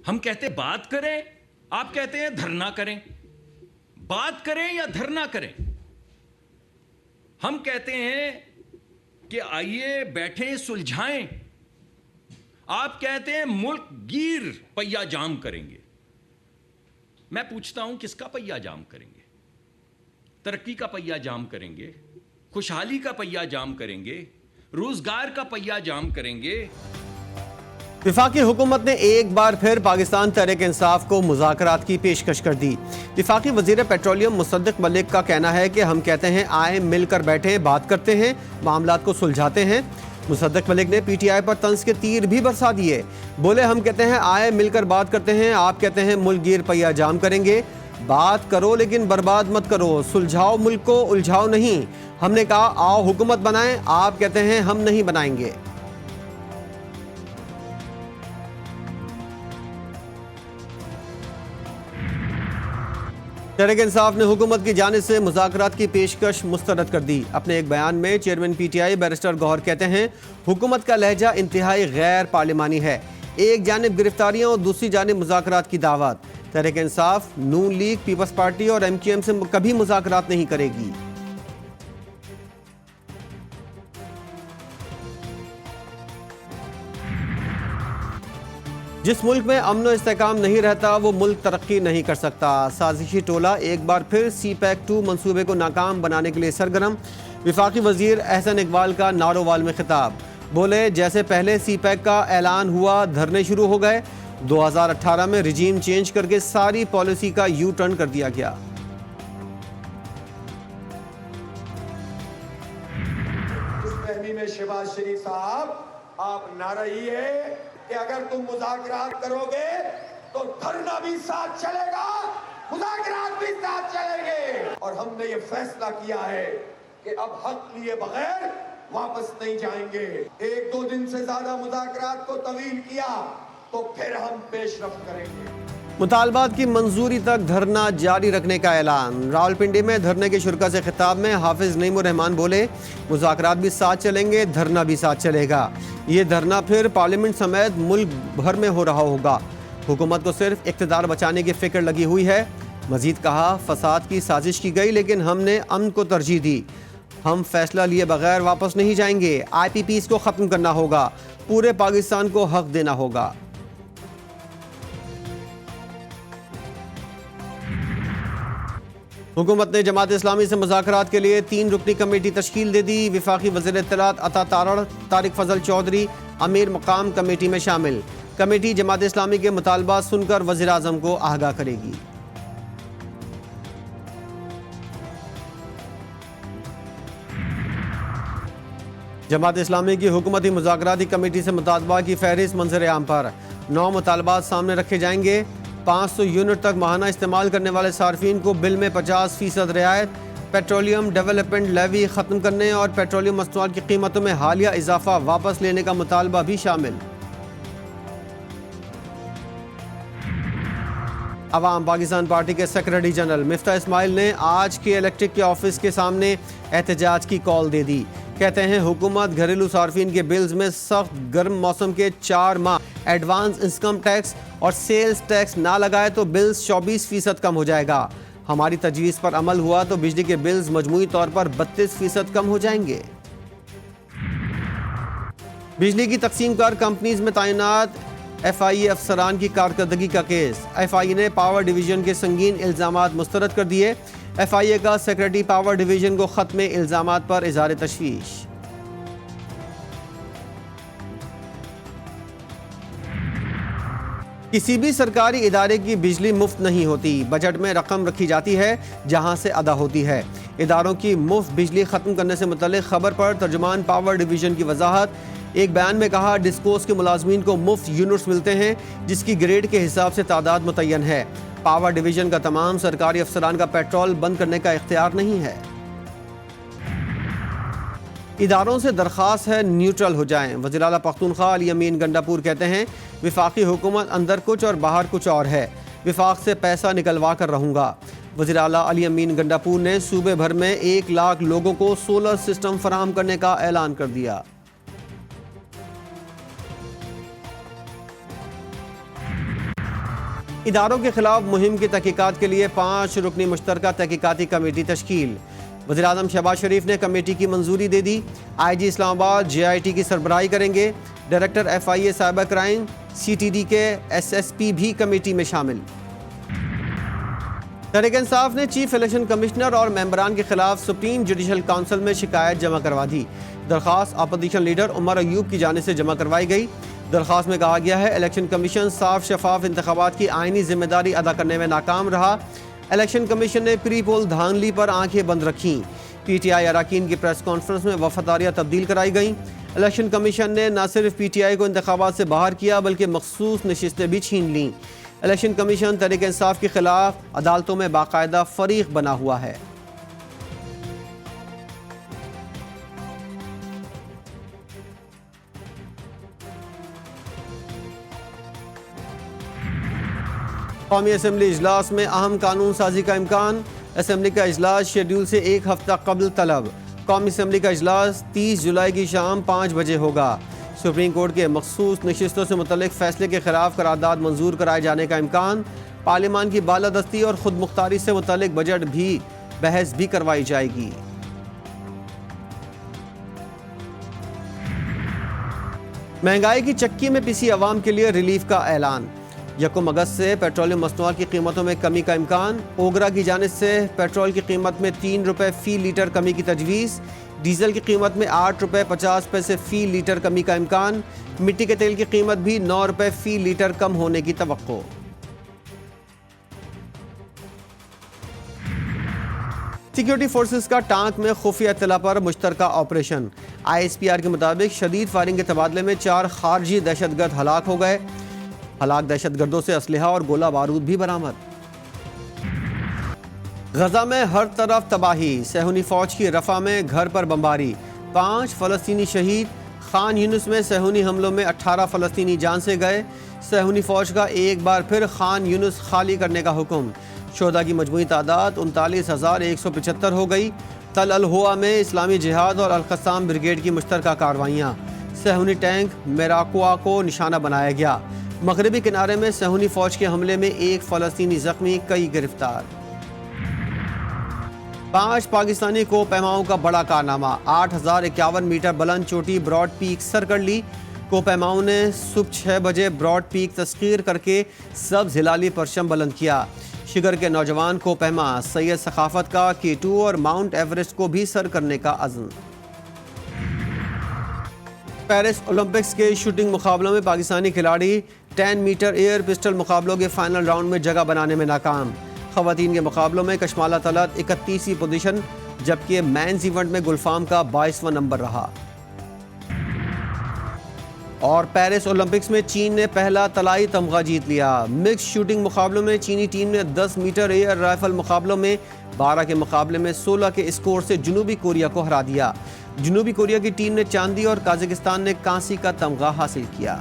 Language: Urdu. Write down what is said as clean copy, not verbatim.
ہم کہتے بات کریں، آپ کہتے ہیں دھرنا کریں. بات کریں یا دھرنا کریں؟ ہم کہتے ہیں کہ آئیے بیٹھیں سلجھائیں، آپ کہتے ہیں ملک گیر پہیا جام کریں گے. میں پوچھتا ہوں کس کا پہیا جام کریں گے؟ ترقی کا پہیا جام کریں گے؟ خوشحالی کا پہیا جام کریں گے؟ روزگار کا پہیا جام کریں گے؟ وفاقی حکومت نے ایک بار پھر پاکستان تحریک انصاف کو مذاکرات کی پیشکش کر دی. وفاقی وزیر پیٹرولیم مصدق ملک کا کہنا ہے کہ ہم کہتے ہیں آئیں مل کر بیٹھیں، بات کرتے ہیں، معاملات کو سلجھاتے ہیں. مصدق ملک نے پی ٹی آئی پر طنز کے تیر بھی برسا دیے. بولے ہم کہتے ہیں آئیں مل کر بات کرتے ہیں، آپ کہتے ہیں ملک گیر پہیا جام کریں گے. بات کرو لیکن برباد مت کرو، سلجھاؤ ملک کو، الجھاؤ نہیں. ہم نے کہا آؤ حکومت بنائیں، آپ کہتے ہیں ہم نہیں بنائیں گے. تحریک انصاف نے حکومت کی جانب سے مذاکرات کی پیشکش مسترد کر دی. اپنے ایک بیان میں chairman P T I barrister Gohar کہتے ہیں حکومت کا لہجہ انتہائی غیر پارلیمانی ہے. ایک جانب گرفتاریاں اور دوسری جانب مذاکرات کی دعوت. تحریک انصاف نون لیگ، پیپلز پارٹی اور ایم کیو ایم سے کبھی مذاکرات نہیں کرے گی. جس ملک میں امن و استحکام نہیں رہتا وہ ملک ترقی نہیں کر سکتا. سازشی ٹولہ ایک بار پھر سی پیک 2 منصوبے کو ناکام بنانے کے لیے سرگرم. وفاقی وزیر احسن اقبال کا نارووال میں خطاب. بولے جیسے پہلے سی پیک کا اعلان ہوا دھرنے شروع ہو گئے. 2018 میں رجیم چینج کر کے ساری پالیسی کا یو ٹرن کر دیا گیا. اس فہمی میں شہباز شریف صاحب آپ نارہی ہے کہ اگر تم مذاکرات کرو گے تو دھرنا بھی ساتھ چلے گا، مذاکرات بھی ساتھ چلیں گے. اور ہم نے یہ فیصلہ کیا ہے کہ اب حق لیے بغیر واپس نہیں جائیں گے. 1-2 دن سے زیادہ مذاکرات کو طویل کیا تو پھر ہم پیش رفت کریں گے. مطالبات کی منظوری تک دھرنا جاری رکھنے کا اعلان. راولپنڈی میں دھرنے کے شرکاء سے خطاب میں حافظ نعیم الرحمان بولے مذاکرات بھی ساتھ چلیں گے، دھرنا بھی ساتھ چلے گا. یہ دھرنا پھر پارلیمنٹ سمیت ملک بھر میں ہو رہا ہوگا. حکومت کو صرف اقتدار بچانے کی فکر لگی ہوئی ہے. مزید کہا فساد کی سازش کی گئی لیکن ہم نے امن کو ترجیح دی. ہم فیصلہ لیے بغیر واپس نہیں جائیں گے. آئی پی پیز کو ختم کرنا ہوگا، پورے پاکستان کو حق دینا ہوگا. حکومت نے جماعت اسلامی سے مذاکرات کے لیے 3 رکنی کمیٹی تشکیل دے دی. وفاقی وزیر اطلاعات عطا تارڑ طارق فضل چودھری امیر مقام کمیٹی میں شامل. کمیٹی جماعت اسلامی کے مطالبات سن کر وزیر اعظم کو آگاہ کرے گی. جماعت اسلامی کی حکومتی مذاکراتی کمیٹی سے مطالبات کی فہرست منظر عام پر. 9 مطالبات سامنے رکھے جائیں گے. 500 یونٹ تک ماہانہ استعمال کرنے والے صارفین کو بل میں 50% رعایت. پیٹرولیم ڈیولپمنٹ لیوی ختم کرنے اور پیٹرولیم مصنوعات کی قیمتوں میں حالیہ اضافہ واپس لینے کا مطالبہ بھی شامل. عوام پاکستان پارٹی کے سیکرٹری جنرل مفتاح اسماعیل نے آج کے الیکٹرک کے آفس کے سامنے احتجاج کی کال دے دی. کہتے ہیں حکومت گھریلو صارفین کے بلز میں سخت گرم موسم کے 4 ماہ ایڈوانس انکم ٹیکس اور سیلز ٹیکس نہ لگائے تو بلز 24% کم ہو جائے گا. ہماری تجویز پر عمل ہوا تو بجلی کے بلز مجموعی طور پر 32% کم ہو جائیں گے. بجلی کی تقسیم کار کمپنیز میں تعینات ایف آئی اے افسران کی کارکردگی کا کیس. ایف آئی اے نے پاور ڈویژن کے سنگین الزامات مسترد کر دیے. ایف آئی اے کا سیکرٹری پاور ڈویژن کو خط میں الزامات پر اظہار تشویش. کسی بھی سرکاری ادارے کی بجلی مفت نہیں ہوتی. بجٹ میں رقم رکھی جاتی ہے جہاں سے ادا ہوتی ہے. اداروں کی مفت بجلی ختم کرنے سے متعلق خبر پر ترجمان پاور ڈویژن کی وضاحت. ایک بیان میں کہا ڈسکوز کے ملازمین کو مفت یونٹس ملتے ہیں جس کی گریڈ کے حساب سے تعداد متعین ہے. پاور ڈویژن کا تمام سرکاری افسران کا پیٹرول بند کرنے کا اختیار نہیں ہے. اداروں سے درخواست ہے نیوٹرل ہو جائیں. وزیر اعلیٰ پختونخوا علی امین گنڈاپور کہتے ہیں وفاقی حکومت اندر کچھ اور باہر کچھ اور ہے. وفاق سے پیسہ نکلوا کر رہوں گا. وزیر اعلیٰ علی امین گنڈاپور نے صوبے بھر میں 1 لاکھ لوگوں کو سولر سسٹم فراہم کرنے کا اعلان کر دیا. اداروں کے خلاف مہم کی تحقیقات کے لیے 5 رکنی مشترکہ تحقیقاتی کمیٹی تشکیل۔ وزیراعظم شہباز شریف نے کمیٹی کی منظوری دے دی۔ آئی جی اسلام آباد JIT کی سربراہی کریں گے۔ Director FIA cyber crime CTD کے SSP بھی کمیٹی میں شامل۔ تحریک انصاف نے چیف الیکشن کمشنر اور ممبران کے خلاف سپریم جوڈیشل کونسل میں شکایت جمع کروا دی۔ درخواست اپوزیشن لیڈر عمر ایوب کی جانب سے جمع کروائی گئی۔ درخواست میں کہا گیا ہے الیکشن کمیشن صاف شفاف انتخابات کی آئینی ذمہ داری ادا کرنے میں ناکام رہا۔ الیکشن کمیشن نے پری پول دھاندلی پر آنکھیں بند رکھیں۔ PTI اراکین کی پریس کانفرنس میں وفاداریاں تبدیل کرائی گئیں۔ الیکشن کمیشن نے نہ صرف PTI کو انتخابات سے باہر کیا بلکہ مخصوص نشستیں بھی چھین لیں۔ الیکشن کمیشن تحریک انصاف کے خلاف عدالتوں میں باقاعدہ فریق بنا ہوا ہے۔ قومی اسمبلی اجلاس میں اہم قانون سازی کا امکان۔ اسمبلی کا اجلاس شیڈول سے 1 ہفتہ قبل طلب۔ قومی اسمبلی کا اجلاس 30 جولائی کی شام 5 بجے ہوگا۔ سپریم کورٹ کے مخصوص نشستوں سے متعلق فیصلے کے خلاف قرارداد منظور کرائے جانے کا امکان۔ پارلیمان کی بالادستی اور خود مختاری سے متعلق بجٹ بھی بحث بھی کروائی جائے گی۔ مہنگائی کی چکی میں پسی عوام کے لیے ریلیف کا اعلان۔ 1 اگست سے پیٹرولیم مصنوعات کی قیمتوں میں کمی کا امکان۔ اوگرا کی جانب سے پیٹرول کی قیمت میں 3 روپے فی لیٹر کمی کی تجویز۔ ڈیزل کی قیمت میں 8 روپے 50 پیسے فی لیٹر کمی کا امکان۔ مٹی کے تیل کی قیمت بھی 9 روپے فی لیٹر کم ہونے کی توقع۔ سیکیورٹی فورسز کا ٹانک میں خفیہ اطلاع پر مشترکہ آپریشن۔ ISPR کے مطابق شدید فائرنگ کے تبادلے میں 4 خارجی دہشت گرد ہلاک ہو گئے۔ ہلاک دہشت گردوں سے اسلحہ اور گولہ بارود بھی برآمد۔ غزہ میں ہر طرف تباہی، صہیونی فوج کی رفح میں گھر پر بمباری، 5 فلسطینی شہید۔ خان یونس میں صہیونی حملوں میں 18 فلسطینی جان سے گئے۔ صہیونی فوج کا ایک بار پھر خان یونس خالی کرنے کا حکم۔ شہداء کی مجموعی تعداد 39,175 ہو گئی۔ تل الہوا میں اسلامی جہاد اور القسام بریگیڈ کی مشترکہ کارروائیاں۔ صہیونی ٹینک میراکوا کو نشانہ بنایا گیا۔ مغربی کنارے میں صہیونی فوج کے حملے میں 1 فلسطینی زخمی، کئی گرفتار۔ 5 پاکستانی کو پیماؤں کا بڑا کارنامہ، 8,051 میٹر بلند چوٹی براڈ پیک سر کر لی۔ کو پیماؤں نے صبح 6 بجے براڈ پیک تسخیر کر کے سبز ہلالی پرچم بلند کیا۔ شگر کے نوجوان کو پیما سید ثقافت کا K2 اور ماؤنٹ ایوریسٹ کو بھی سر کرنے کا عزم۔ پیرس اولمپکس کے شوٹنگ مقابلوں میں پاکستانی کھلاڑی 10 میٹر ایئر پسٹل مقابلوں کے فائنل راؤنڈ میں جگہ بنانے میں ناکام۔ خواتین کے مقابلوں میں کشمالہ طلعت 31ویں پوزیشن جبکہ مینز ایونٹ میں گلفام کا 22واں نمبر رہا۔ اور پیرس اولمپکس میں چین نے پہلا طلائی تمغہ جیت لیا۔ مکس شوٹنگ مقابلوں میں چینی ٹیم نے 10 میٹر ایئر رائفل مقابلوں میں 12 کے مقابلے میں 16 کے اسکور سے جنوبی کوریا کو ہرا دیا۔ جنوبی کوریا کی ٹیم نے چاندی اور قازقستان نے کانسی کا تمغہ حاصل کیا۔